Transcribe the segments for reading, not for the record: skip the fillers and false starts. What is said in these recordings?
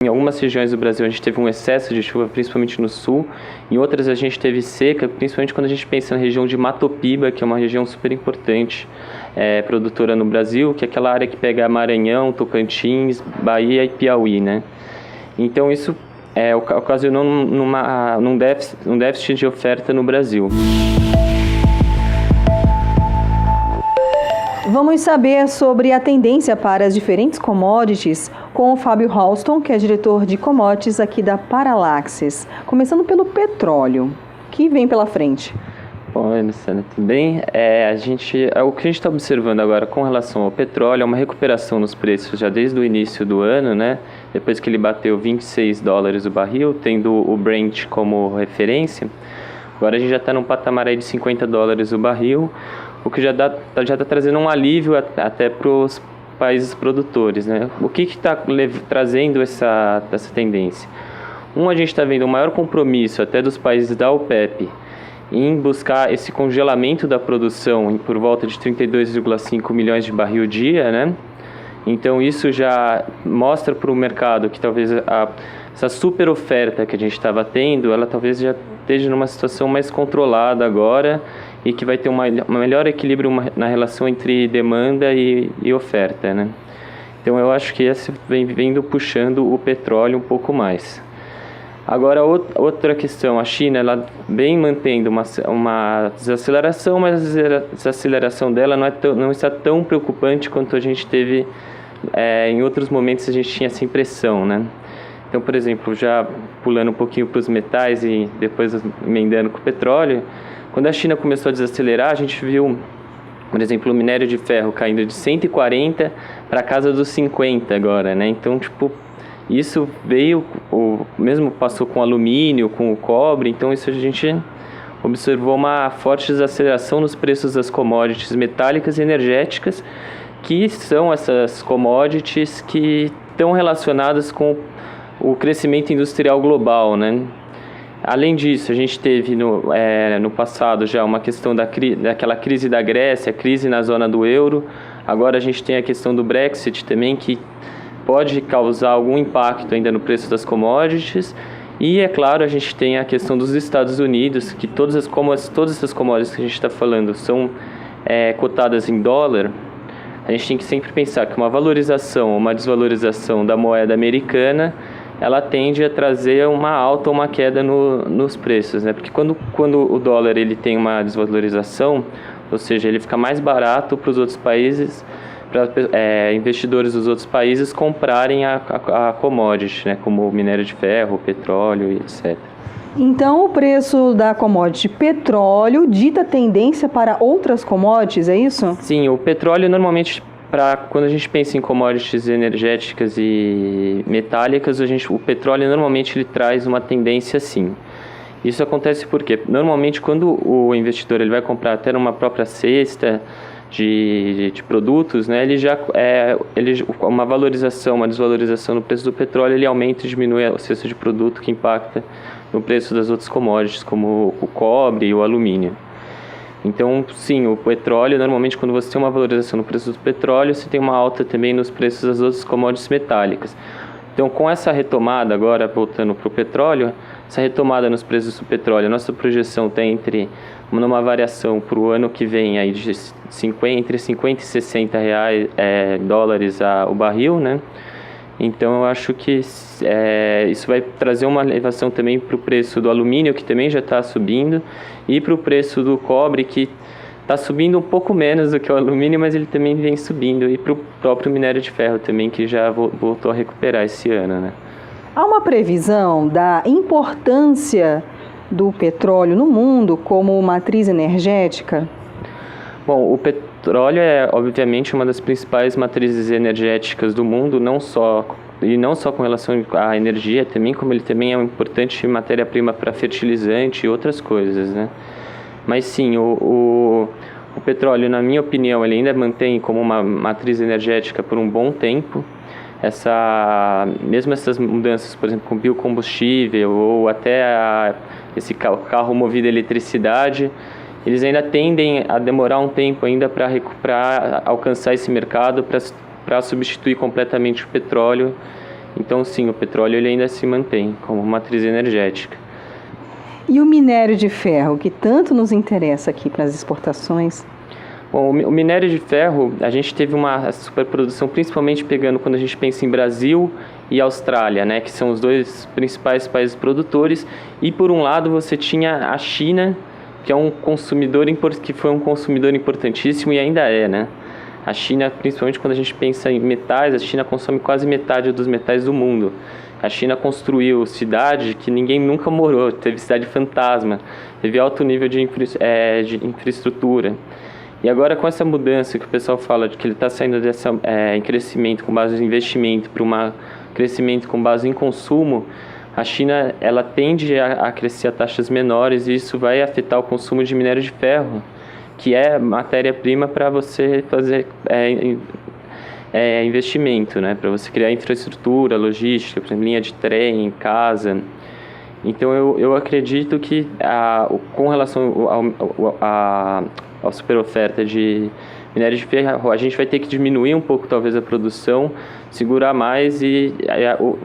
Em algumas regiões do Brasil a gente teve um excesso de chuva, principalmente no sul. Em outras a gente teve seca, principalmente quando a gente pensa na região de Matopiba, que é uma região super importante, produtora no Brasil, que é aquela área que pega Maranhão, Tocantins, Bahia e Piauí, né? Então isso ocasionou num déficit de oferta no Brasil. Vamos saber sobre a tendência para as diferentes commodities com o Fábio Halston, que é diretor de commodities aqui da Paralaxis. Começando pelo petróleo, que vem pela frente. Bom, Luciana, tudo bem? O que a gente está observando agora com relação ao petróleo é uma recuperação nos preços já desde o início do ano, né? Depois que ele bateu $26 o barril, tendo o Brent como referência. Agora a gente já está num patamar aí de $50 o barril, o que já está trazendo um alívio até para os países produtores, né? O que está trazendo essa tendência? A gente está vendo um maior compromisso até dos países da OPEP em buscar esse congelamento da produção por volta de 32,5 milhões de barril dia, né? Então isso já mostra para o mercado que talvez essa super oferta que a gente estava tendo, ela talvez já esteja numa situação mais controlada agora e que vai ter um melhor equilíbrio na relação entre demanda e oferta, né? Então eu acho que esse vem vindo puxando o petróleo um pouco mais. Agora, outra questão, a China ela vem mantendo uma desaceleração, mas a desaceleração dela não está tão preocupante quanto a gente teve em outros momentos. A gente tinha essa impressão, né? Então, por exemplo, já pulando um pouquinho para os metais e depois emendando com o petróleo, quando a China começou a desacelerar, a gente viu, por exemplo, o minério de ferro caindo de 140 para a casa dos 50 agora, né? Então, isso veio, mesmo passou com alumínio, com o cobre, então isso a gente observou uma forte desaceleração nos preços das commodities metálicas e energéticas, que são essas commodities que estão relacionadas com o crescimento industrial global, né? Além disso, a gente teve no passado já uma questão daquela crise da Grécia, crise na zona do euro. Agora a gente tem a questão do Brexit também, que pode causar algum impacto ainda no preço das commodities. E, é claro, a gente tem a questão dos Estados Unidos, que todas essas commodities que a gente está falando são cotadas em dólar. A gente tem que sempre pensar que uma valorização ou uma desvalorização da moeda americana, ela tende a trazer uma alta ou uma queda nos preços, né? Porque quando o dólar ele tem uma desvalorização, ou seja, ele fica mais barato para os outros países, para investidores dos outros países comprarem a commodity, né? Como o minério de ferro, o petróleo e etc. Então, o preço da commodity petróleo dita tendência para outras commodities, é isso? Sim, o petróleo normalmente, quando a gente pensa em commodities energéticas e metálicas, o petróleo normalmente ele traz uma tendência sim. Isso acontece porque, normalmente, quando o investidor ele vai comprar até numa própria cesta de produtos, né, uma valorização, uma desvalorização no preço do petróleo, ele aumenta e diminui a cesta de produto que impacta no preço das outras commodities, como o cobre e o alumínio. Então, sim, o petróleo, normalmente, quando você tem uma valorização no preço do petróleo, você tem uma alta também nos preços das outras commodities metálicas. Então, com essa retomada, agora voltando para o petróleo, essa retomada nos preços do petróleo, a nossa projeção está numa variação para o ano que vem aí de entre 50 e 60 dólares o barril, né? Então, eu acho que isso vai trazer uma elevação também para o preço do alumínio, que também já está subindo, e para o preço do cobre, que está subindo um pouco menos do que o alumínio, mas ele também vem subindo, e para o próprio minério de ferro também, que já voltou a recuperar esse ano, né? Há uma previsão da importância do petróleo no mundo como matriz energética? Bom, o petróleo é, obviamente, uma das principais matrizes energéticas do mundo, não só com relação à energia, também como ele também é uma importante matéria-prima para fertilizante e outras coisas, né? Mas sim, o petróleo, na minha opinião, ele ainda mantém como uma matriz energética por um bom tempo. Mesmo essas mudanças, por exemplo, com biocombustível ou até esse carro movido a eletricidade, eles ainda tendem a demorar um tempo ainda para alcançar esse mercado, para substituir completamente o petróleo Então, sim, o petróleo ele ainda se mantém como matriz energética. E o minério de ferro, que tanto nos interessa aqui para as exportações? Bom, o minério de ferro, a gente teve uma superprodução, principalmente pegando quando a gente pensa em Brasil e Austrália, né, que são os dois principais países produtores. E por um lado você tinha a China, que é que foi um consumidor importantíssimo e ainda é, né? A China, principalmente quando a gente pensa em metais, a China consome quase metade dos metais do mundo. A China construiu cidade que ninguém nunca morou, teve cidade fantasma, teve alto nível de infraestrutura. E agora com essa mudança que o pessoal fala de que ele está saindo em crescimento com base em investimento para um crescimento com base em consumo, a China ela tende a crescer a taxas menores e isso vai afetar o consumo de minério de ferro, que é matéria-prima para você fazer investimento, né? Para você criar infraestrutura, logística, por exemplo, linha de trem, casa. Então eu acredito que com relação à superoferta de minério de ferro, a gente vai ter que diminuir um pouco talvez a produção, segurar mais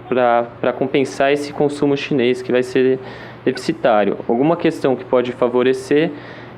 para compensar esse consumo chinês que vai ser deficitário. Alguma questão que pode favorecer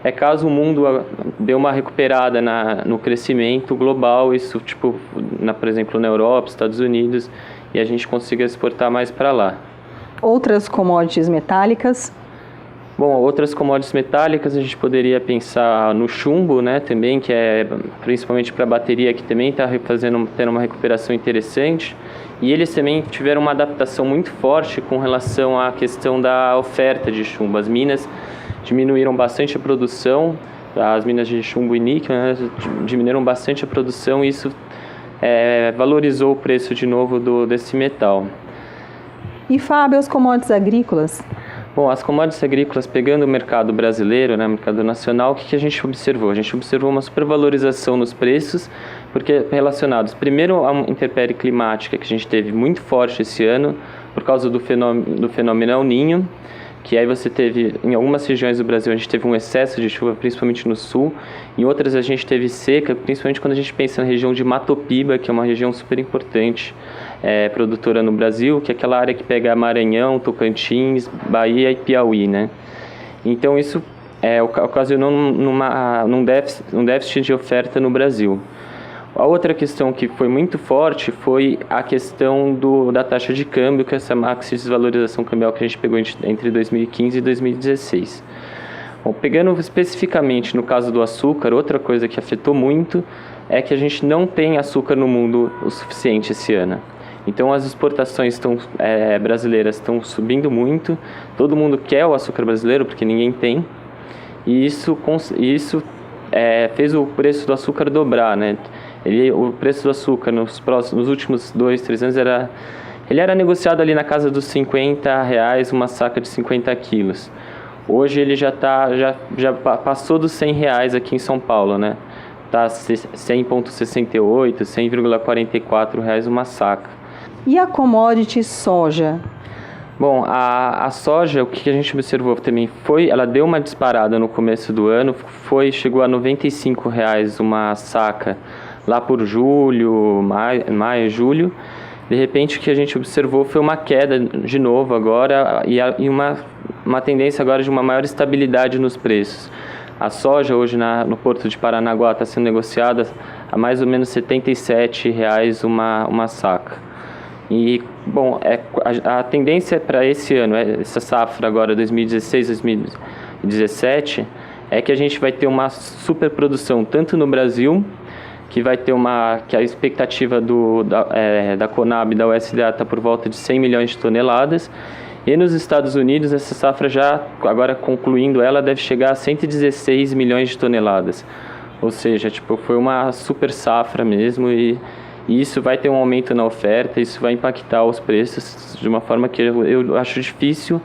é caso o mundo dê uma recuperada no crescimento global, isso por exemplo na Europa, Estados Unidos, e a gente consiga exportar mais para lá. Outras commodities metálicas? Bom, outras commodities metálicas a gente poderia pensar no chumbo, né, também, que é principalmente para bateria, que também está tendo uma recuperação interessante. E eles também tiveram uma adaptação muito forte com relação à questão da oferta de chumbo. As minas diminuíram bastante a produção, as minas de chumbo e níquel, né, diminuíram bastante a produção e isso valorizou o preço de novo desse metal. E Fábio, as commodities agrícolas? Bom, as commodities agrícolas, pegando o mercado brasileiro, né, o mercado nacional, o que a gente observou? A gente observou uma supervalorização nos preços, porque relacionados, primeiro, a uma intempérie climática que a gente teve muito forte esse ano, por causa do fenômeno El Niño, que aí você teve, em algumas regiões do Brasil, a gente teve um excesso de chuva, principalmente no sul, em outras a gente teve seca, principalmente quando a gente pensa na região de Matopiba, que é uma região super importante, produtora no Brasil, que é aquela área que pega Maranhão, Tocantins, Bahia e Piauí, né? Então isso ocasionou num déficit de oferta no Brasil. A outra questão que foi muito forte foi a questão da taxa de câmbio, que é essa maxi desvalorização cambial que a gente pegou entre 2015 e 2016. Bom, pegando especificamente no caso do açúcar, outra coisa que afetou muito é que a gente não tem açúcar no mundo o suficiente esse ano. Então as exportações brasileiras estão subindo muito, todo mundo quer o açúcar brasileiro porque ninguém tem, e isso fez o preço do açúcar dobrar, né? O preço do açúcar nos últimos 2-3 anos era negociado ali na casa dos R$50, uma saca de 50 quilos. Hoje ele já passou dos R$100 aqui em São Paulo, né? Tá 100,68, R$100,44 uma saca. E a commodity soja? Bom, a soja, o que a gente observou também ela deu uma disparada no começo do ano, chegou a R$95 uma saca lá por julho, maio, julho. De repente o que a gente observou foi uma queda de novo agora e uma tendência agora de uma maior estabilidade nos preços. A soja hoje no Porto de Paranaguá está sendo negociada a mais ou menos R$77 uma saca. E, bom, a tendência para esse ano, essa safra agora, 2016, 2017, é que a gente vai ter uma superprodução tanto no Brasil, que vai ter que a expectativa da Conab e da USDA está por volta de 100 milhões de toneladas, e nos Estados Unidos essa safra já, agora concluindo ela, deve chegar a 116 milhões de toneladas. Ou seja, foi uma super safra mesmo e isso vai ter um aumento na oferta, isso vai impactar os preços de uma forma que eu acho difícil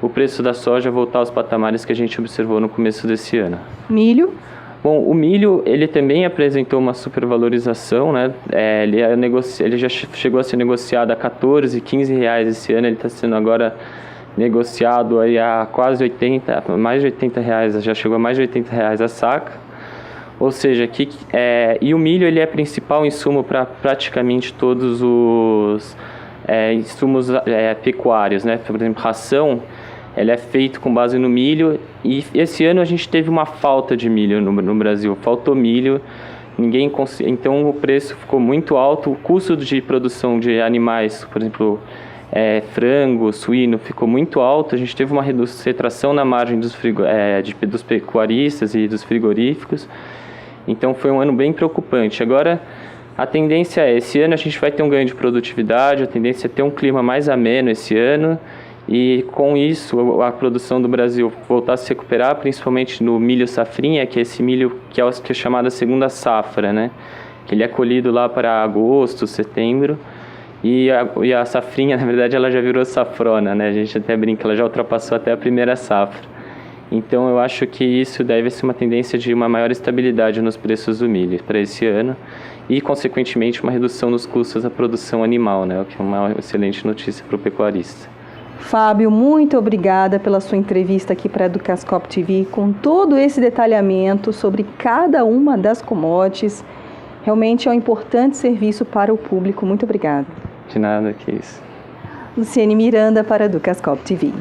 o preço da soja voltar aos patamares que a gente observou no começo desse ano. Milho? Bom, o milho, ele também apresentou uma supervalorização, né? Ele já chegou a ser negociado a R$14, R$15 esse ano, ele está sendo agora negociado aí a quase mais de R$80, já chegou a mais de R$80 a saca. Ou seja, e o milho ele é principal insumo para praticamente todos insumos pecuários, né? Por exemplo, ração, ela é feita com base no milho, e esse ano a gente teve uma falta de milho no Brasil, faltou milho, então o preço ficou muito alto, o custo de produção de animais, por exemplo, frango, suíno, ficou muito alto, a gente teve uma retração na margem dos pecuaristas e dos frigoríficos, então foi um ano bem preocupante. Agora, a tendência esse ano a gente vai ter um ganho de produtividade, a tendência é ter um clima mais ameno esse ano, e com isso a produção do Brasil voltar a se recuperar, principalmente no milho safrinha, que é esse milho que é chamado a segunda safra, né? Que ele é colhido lá para agosto, setembro, e a safrinha, na verdade, ela já virou safrona, né? A gente até brinca, ela já ultrapassou até a primeira safra. Então eu acho que isso deve ser uma tendência de uma maior estabilidade nos preços do milho para esse ano e, consequentemente, uma redução nos custos da produção animal, né? O que é uma excelente notícia para o pecuarista. Fábio, muito obrigada pela sua entrevista aqui para a Educascope TV, com todo esse detalhamento sobre cada uma das commodities. Realmente é um importante serviço para o público. Muito obrigada. De nada, que isso. Luciane Miranda para a Educascope TV.